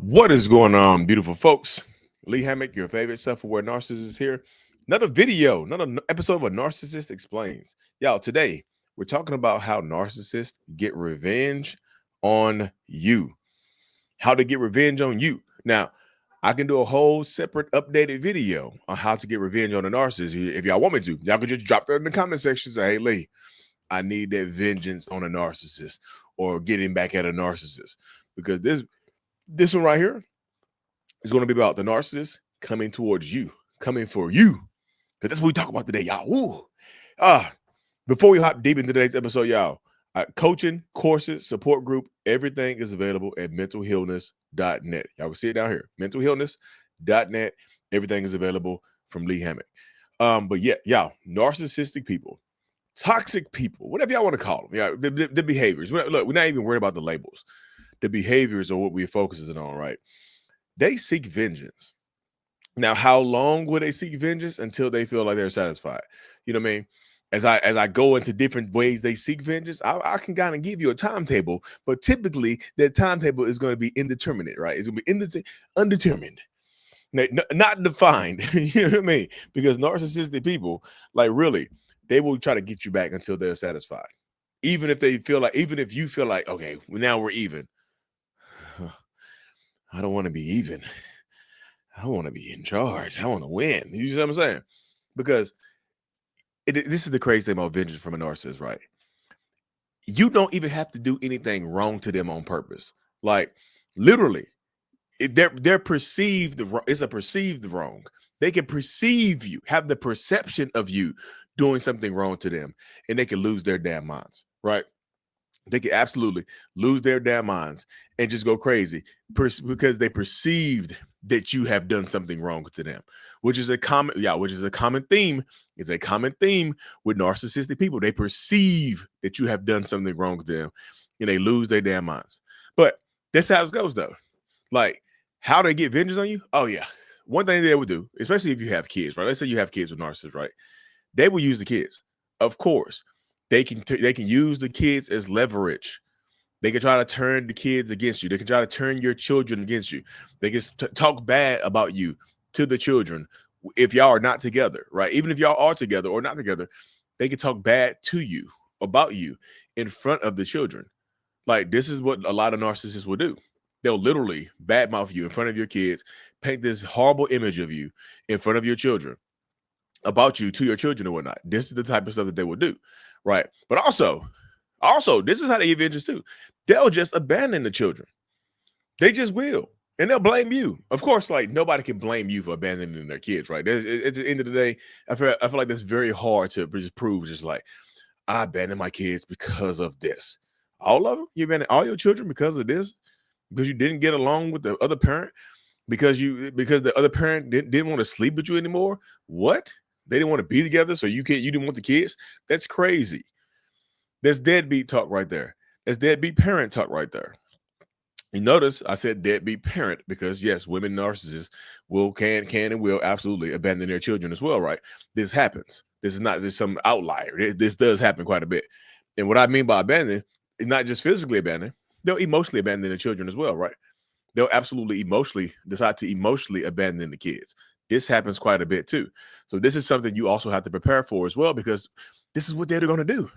What is going on, beautiful folks? Lee Hammock, your favorite self-aware narcissist here. Another video, another episode of a Narcissist Explains. Y'all, today we're talking about how narcissists get revenge on you. How to get revenge on you. Now, I can do a whole separate updated video on how to get revenge on a narcissist. If y'all want me to, y'all can just drop that in the comment section and say, hey, Lee, I need that vengeance on a narcissist or getting back at a narcissist. Because this one right here is going to be about the narcissist coming towards you, coming for you. Because that's what we talk about today, y'all. Woo. Before we hop deep into today's episode, y'all, coaching, courses, support group, everything is available at mentalhealness.net. Y'all can see it down here, mentalhealness.net. Everything is available from Lee Hammock. But yeah, y'all, narcissistic people, toxic people, whatever y'all want to call them. Yeah, the behaviors. Look, we're not even worried about the labels. The behaviors are what we're focusing on, right? They seek vengeance. Now, how long will they seek vengeance? Until they feel like they're satisfied. You know what I mean? As I go into different ways they seek vengeance, I can kind of give you a timetable, but typically that timetable is going to be indeterminate, right? It's going to be undetermined, not defined. You know what I mean? Because narcissistic people, like really, they will try to get you back until they're satisfied. Even if you feel like, okay, well, now we're even. I don't want to be even. I want to be in charge. I want to win. You see what I'm saying? Because this is the crazy thing about vengeance from a narcissist, right? You don't even have to do anything wrong to them on purpose. Like literally, they're perceived. It's a perceived wrong. They can perceive you, have the perception of you doing something wrong to them, and they can lose their damn minds, right? They can absolutely lose their damn minds and just go crazy because they perceived that you have done something wrong to them, which is a common theme. It's a common theme with narcissistic people. They perceive that you have done something wrong with them and they lose their damn minds. But that's how it goes though. Like how they get vengeance on you. Oh yeah. One thing they would do, especially if you have kids, right? Let's say you have kids with narcissists, right? They will use the kids. Of course, they can use the kids as leverage. They can try to turn the kids against you. They can try to turn your children against you. They can talk bad about you to the children if y'all are not together, right? Even if y'all are together or not together, they can talk bad to you about you in front of the children. Like this is what a lot of narcissists will do. They'll literally badmouth you in front of your kids, paint this horrible image of you in front of your children, about you to your children or whatnot. This is the type of stuff that they will do, right? But also, this is how they get vengeance too. They'll just abandon the children. They just will. And they'll blame you. Of course, like nobody can blame you for abandoning their kids, right? At the end of the day, I feel like that's very hard to just prove. Just like, I abandoned my kids because of this. All of them? You abandoned all your children because of this? Because you didn't get along with the other parent? Because the other parent didn't want to sleep with you anymore? What? They didn't want to be together, so you didn't want the kids? That's crazy. That's deadbeat talk right there. That's deadbeat parent talk right there. You notice I said deadbeat parent because yes, women narcissists can and will absolutely abandon their children as well, right? This happens. This is not just some outlier. This does happen quite a bit. And what I mean by abandon is not just physically abandon, they'll emotionally abandon the children as well, right? They'll absolutely decide to emotionally abandon the kids. This happens quite a bit too. So this is something you also have to prepare for as well, because this is what they're going to do.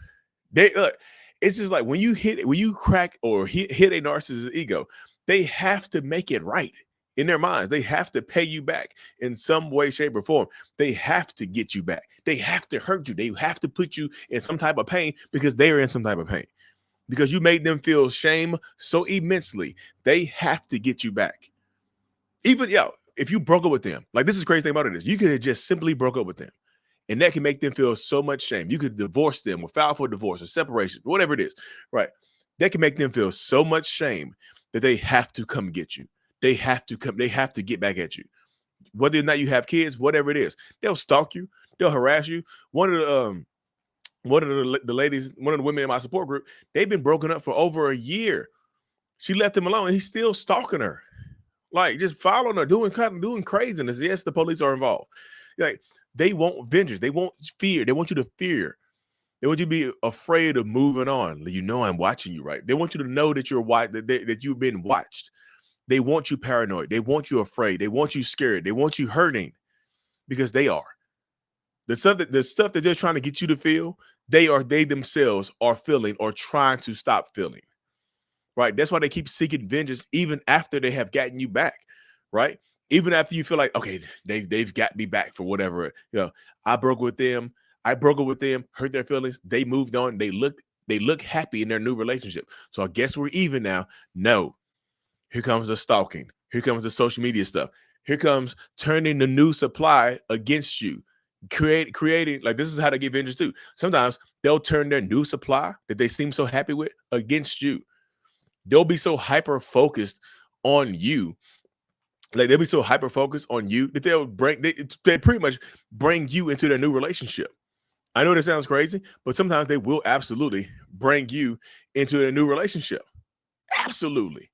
It's just like when you crack or hit a narcissist's ego, they have to make it right in their minds. They have to pay you back in some way, shape, or form. They have to get you back. They have to hurt you. They have to put you in some type of pain because they are in some type of pain. Because you made them feel shame so immensely, they have to get you back. Even if you broke up with them, like this is crazy thing about it is you could have just simply broke up with them. And that can make them feel so much shame. You could divorce them or file for divorce or separation, whatever it is, right? That can make them feel so much shame that they have to come get you. They have to get back at you. Whether or not you have kids, whatever it is, they'll stalk you, they'll harass you. One of the ladies, one of the women in my support group, they've been broken up for over a year. She left him alone and he's still stalking her. Like just following her, doing craziness. Yes, the police are involved. Like they want vengeance. They want fear. They want you to fear. They want you to be afraid of moving on. You know I'm watching you, right? They want you to know that you're that you've been watched. They want you paranoid. They want you afraid. They want you scared. They want you hurting because they are. The stuff that they're trying to get you to feel, they themselves are feeling or trying to stop feeling. Right? That's why they keep seeking vengeance even after they have gotten you back. Right? Even after you feel like, okay, they've got me back for whatever. I broke with them. I broke up with them, hurt their feelings. They moved on. They look happy in their new relationship. So I guess we're even now. No. Here comes the stalking. Here comes the social media stuff. Here comes turning the new supply against you. Creating, like, this is how they get vengeance too. Sometimes they'll turn their new supply that they seem so happy with against you. They'll be so hyper focused on you. Like, they'll be so hyper focused on you that they pretty much bring you into their new relationship. I know that sounds crazy, but sometimes they will absolutely bring you into a new relationship. Absolutely.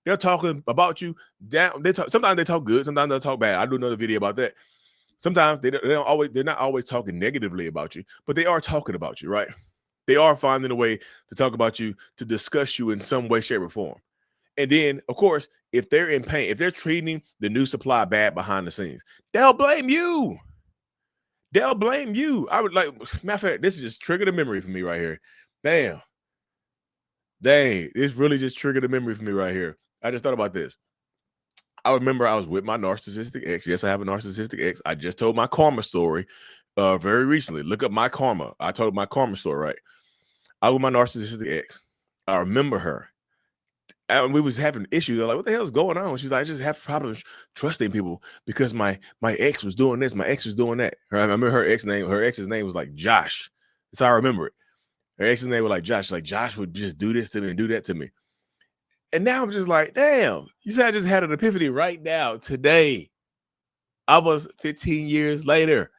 They're talking about you down. Sometimes they talk good. Sometimes they'll talk bad. I do another video about that. Sometimes they're not always talking negatively about you, but they are talking about you, right? They are finding a way to talk about you, to discuss you in some way, shape, or form. And then, of course, if they're in pain, if they're treating the new supply bad behind the scenes, they'll blame you. They'll blame you. I would like, matter of fact, this is just triggered a memory for me right here. Damn. Dang, this really just triggered a memory for me right here. I just thought about this. I remember I was with my narcissistic ex. Yes, I have a narcissistic ex. I just told my karma story very recently. Look up my karma. I told my karma story, right? I was with my narcissistic ex. I remember her. And we was having issues. They're like, what the hell is going on? She's like, I just have problems trusting people because my ex was doing this. My ex was doing that. I remember her ex's name was like Josh. That's how I remember it. Her ex's name was like Josh. Like, Josh would just do this to me and do that to me. And now I'm just like, damn, you said I just had an epiphany right now, today. Almost 15 years later.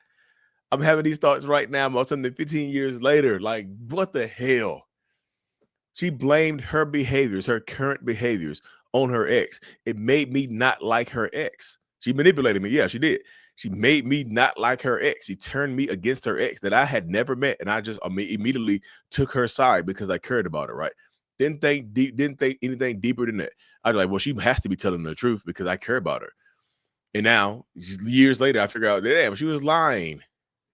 I'm having these thoughts right now about something 15 years later. Like, what the hell? She blamed her behaviors, her current behaviors, on her ex. It made me not like her ex. She manipulated me. Yeah, she did. She made me not like her ex. She turned me against her ex that I had never met. And I just immediately took her side because I cared about her, right? Didn't think anything deeper than that. I was like, well, she has to be telling the truth because I care about her. And now, years later, I figure out, damn, she was lying.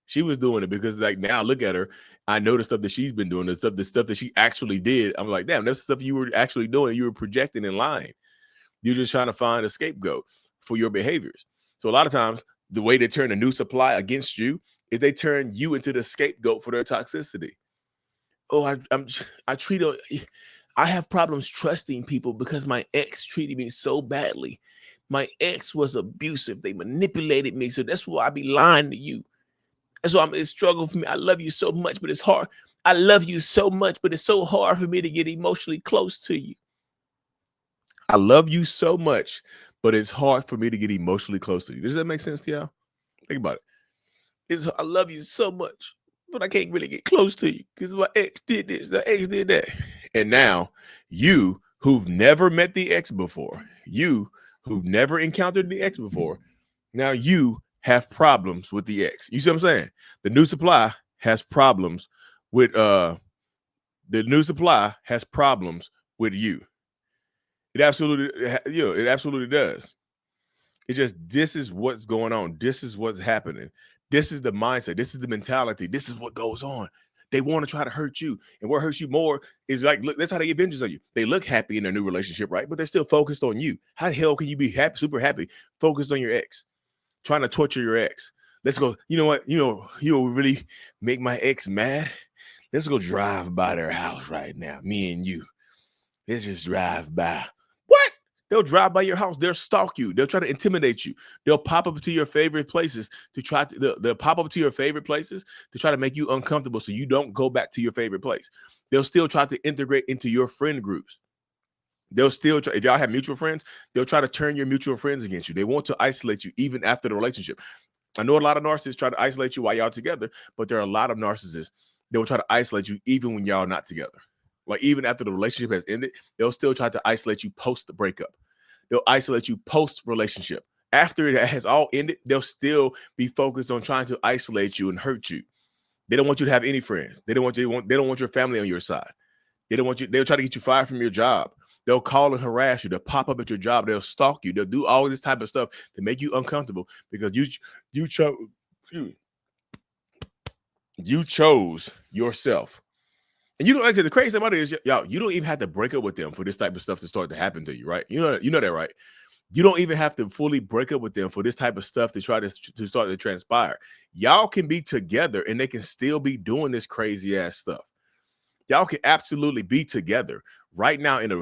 She was doing it because, like, now look at her. I know the stuff that she's been doing, the stuff that she actually did. I'm like, damn, that's the stuff you were actually doing. You were projecting and lying. You're just trying to find a scapegoat for your behaviors. So a lot of times, the way they turn a new supply against you is they turn you into the scapegoat for their toxicity. Oh, I have problems trusting people because my ex treated me so badly. My ex was abusive. They manipulated me. So that's why I be lying to you. That's why it's a struggle for me. I love you so much, but it's hard. I love you so much, but it's so hard for me to get emotionally close to you. I love you so much, but it's hard for me to get emotionally close to you. Does that make sense to y'all? Think about it. I love you so much, but I can't really get close to you because my ex did this, the ex did that. And now you who've never met the ex before, you who've never encountered the ex before, now you have problems with the ex. You see what I'm saying? The new supply has problems with you. It absolutely does. It's just, this is what's going on. This is what's happening. This is the mindset. This is the mentality. This is what goes on. They want to try to hurt you. And what hurts you more is, like, look, that's how they get vengeance on you. They look happy in their new relationship, right? But they're still focused on you. How the hell can you be happy, super happy, focused on your ex, trying to torture your ex? Let's go. You know what? You really make my ex mad. Let's go drive by their house right now. Me and you. Let's just drive by. What? They'll drive by your house. They'll stalk you. They'll try to intimidate you. They'll pop up to your favorite places they'll pop up to your favorite places to try to make you uncomfortable so you don't go back to your favorite place. They'll still try to integrate into your friend groups. They'll still try, if y'all have mutual friends, they'll try to turn your mutual friends against you. They want to isolate you even after the relationship. I know a lot of narcissists try to isolate you while y'all together, but there are a lot of narcissists that will try to isolate you even when y'all not together. Like, even after the relationship has ended, they'll still try to isolate you post the breakup. They'll isolate you post relationship. After it has all ended, they'll still be focused on trying to isolate you and hurt you. They don't want you to have any friends. They don't want your family on your side. They'll try to get you fired from your job. They'll call and harass you. They'll pop up at your job. They'll stalk you. They'll do all this type of stuff to make you uncomfortable because you chose you chose yourself. And you don't like the crazy thing about it is, y'all, you don't even have to break up with them for this type of stuff to start to happen to you, right? You know that, right? You don't even have to fully break up with them for this type of stuff to try to start to transpire. Y'all can be together and they can still be doing this crazy ass stuff. Y'all can absolutely be together right now in a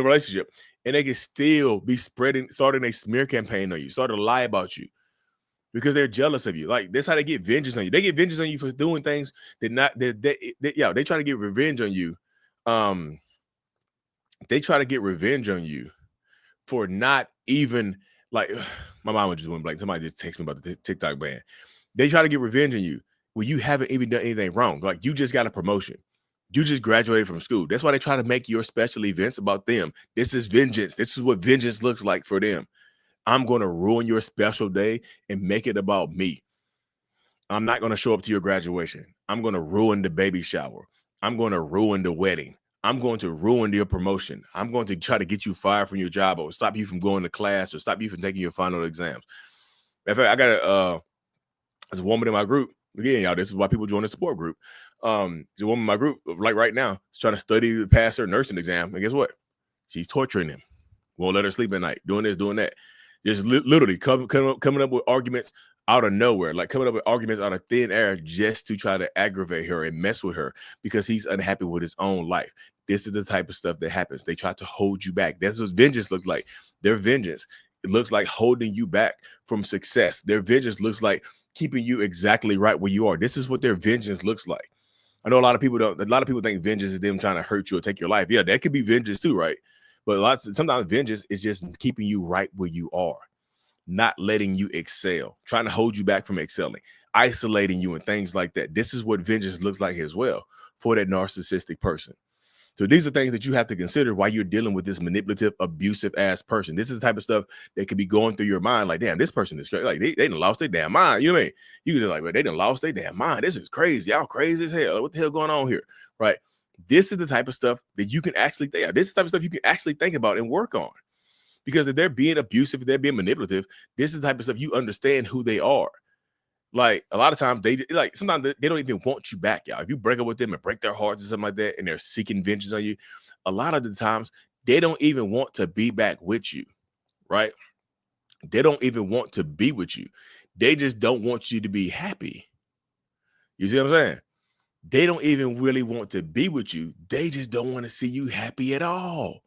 relationship, and they can still be starting a smear campaign on you, start to lie about you because they're jealous of you. Like, that's how they get vengeance on you. They get vengeance on you for doing things they try to get revenge on you. They try to get revenge on you for not even, like, my mom just went blank. Somebody just texted me about the TikTok ban. They try to get revenge on you when you haven't even done anything wrong. Like, you just got a promotion. You just graduated from school. That's why they try to make your special events about them. This is vengeance. This is what vengeance looks like for them. I'm going to ruin your special day and make it about me. I'm not going to show up to your graduation. I'm going to ruin the baby shower. I'm going to ruin the wedding. I'm going to ruin your promotion. I'm going to try to get you fired from your job or stop you from going to class or stop you from taking your final exams. In fact, I got there's a woman in my group. Again, y'all, this is why people join the support group. There's a woman in my group, like right now, is trying to study to pass her nursing exam. And guess what? She's torturing him. Won't let her sleep at night. Doing this, doing that. Just literally coming up with arguments out of nowhere, like coming up with arguments out of thin air just to try to aggravate her and mess with her because he's unhappy with his own life. This is the type of stuff that happens. They try to hold you back. That's what vengeance looks like. Their vengeance, it looks like holding you back from success. Their vengeance looks like keeping you exactly right where you are. This is what their vengeance looks like. I know a lot of people think vengeance is them trying to hurt you or take your life. Yeah, that could be vengeance too, right? But sometimes vengeance is just keeping you right where you are, not letting you excel, trying to hold you back from excelling, isolating you and things like that. This is what vengeance looks like as well for that narcissistic person. So these are things that you have to consider while you're dealing with this manipulative, abusive ass person. This is the type of stuff that could be going through your mind. Like, damn, this person is crazy. Like, they done lost their damn mind. You know what I mean? You can just like, well, they done lost their damn mind. This is crazy. Y'all crazy as hell. What the hell going on here? Right? This is the type of stuff that you can actually think. This is the type of stuff you can actually think about and work on. Because if they're being abusive, if they're being manipulative, this is the type of stuff you understand who they are. Like, a lot of times sometimes they don't even want you back, y'all. If you break up with them and break their hearts or something like that, and they're seeking vengeance on you, a lot of the times they don't even want to be back with you, right? They don't even want to be with you. They just don't want you to be happy. You see what I'm saying? They don't even really want to be with you. They just don't want to see you happy at all.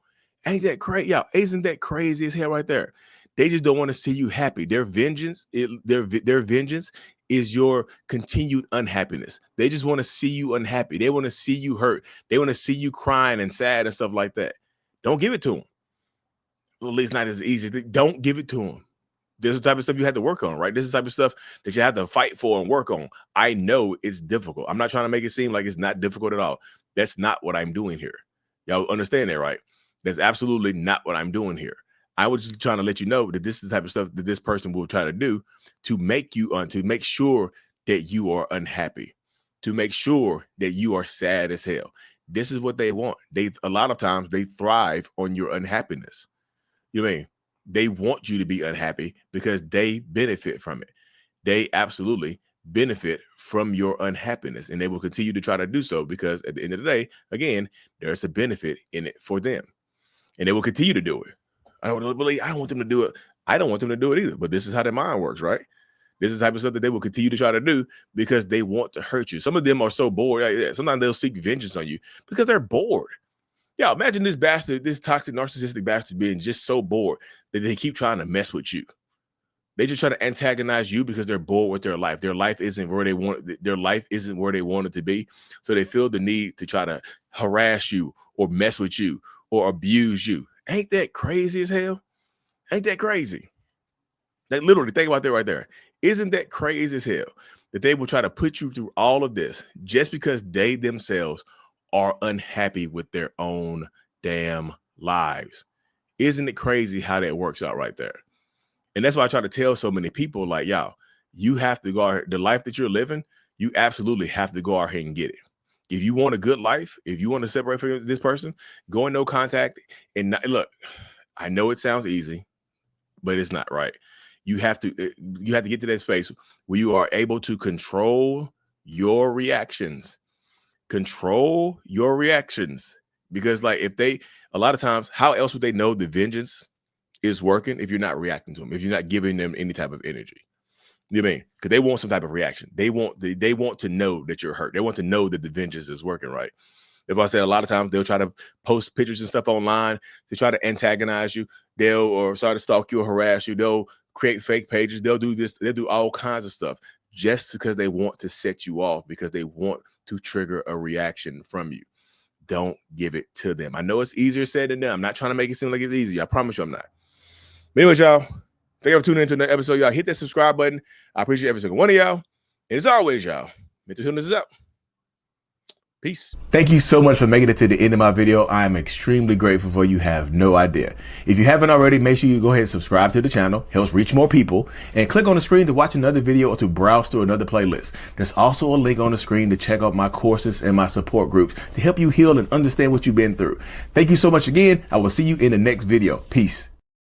Ain't that crazy? Y'all, isn't that crazy as hell right there? They just don't want to see you happy. Their vengeance, their vengeance is your continued unhappiness. They just want to see you unhappy. They want to see you hurt. They want to see you crying and sad and stuff like that. Don't give it to them. Well, at least not as easy. Don't give it to them. This is the type of stuff you have to work on, right? This is the type of stuff that you have to fight for and work on. I know it's difficult. I'm not trying to make it seem like it's not difficult at all. That's not what I'm doing here. Y'all understand that, right? That's absolutely not what I'm doing here. I was just trying to let you know that this is the type of stuff that this person will try to do to make you to make sure that you are unhappy, to make sure that you are sad as hell. This is what they want. A lot of times they thrive on your unhappiness. You know what I mean? They want you to be unhappy because they benefit from it. They absolutely benefit from your unhappiness, and they will continue to try to do so because at the end of the day, again, there's a benefit in it for them, and they will continue to do it. I don't want them to do it. I don't want them to do it either, but this is how their mind works, right? This is the type of stuff that they will continue to try to do because they want to hurt you. Some of them are so bored. Yeah, sometimes they'll seek vengeance on you because they're bored. Yeah, imagine this bastard, this toxic narcissistic bastard being just so bored that they keep trying to mess with you. They just try to antagonize you because they're bored with their life. Their life isn't where they want. Their life isn't where they want it to be. So they feel the need to try to harass you or mess with you or abuse you. Ain't that crazy as hell? Ain't that crazy? Like, literally, think about that right there. Isn't that crazy as hell that they will try to put you through all of this just because they themselves are unhappy with their own damn lives? Isn't it crazy how that works out right there? And that's why I try to tell so many people, like, y'all, you have to go out here, the life that you're living, you absolutely have to go out here and get it. If you want a good life, if you want to separate from this person, go in no contact. And not, look, I know it sounds easy, but it's not, right? You have to get to that space where you are able to control your reactions. Control your reactions. Because like a lot of times, how else would they know the vengeance is working if you're not reacting to them, if you're not giving them any type of energy? You know what I mean? Because they want some type of reaction. They want to know that you're hurt. They want to know that the vengeance is working, right? If I said, a lot of times they'll try to post pictures and stuff online to try to antagonize you. Or try to stalk you or harass you. They'll create fake pages. They'll do this. They'll do all kinds of stuff just because they want to set you off, because they want to trigger a reaction from you. Don't give it to them. I know it's easier said than done. I'm not trying to make it seem like it's easy. I promise you I'm not. But anyways, y'all, thank you for tuning into the episode. Y'all hit that subscribe button. I appreciate every single one of y'all. And as always, y'all, mental healness is out. Peace. Thank you so much for making it to the end of my video. I am extremely grateful for you. Have no idea. If you haven't already, make sure you go ahead and subscribe to the channel. Helps reach more people. And click on the screen to watch another video or to browse through another playlist. There's also a link on the screen to check out my courses and my support groups to help you heal and understand what you've been through. Thank you so much again. I will see you in the next video. Peace.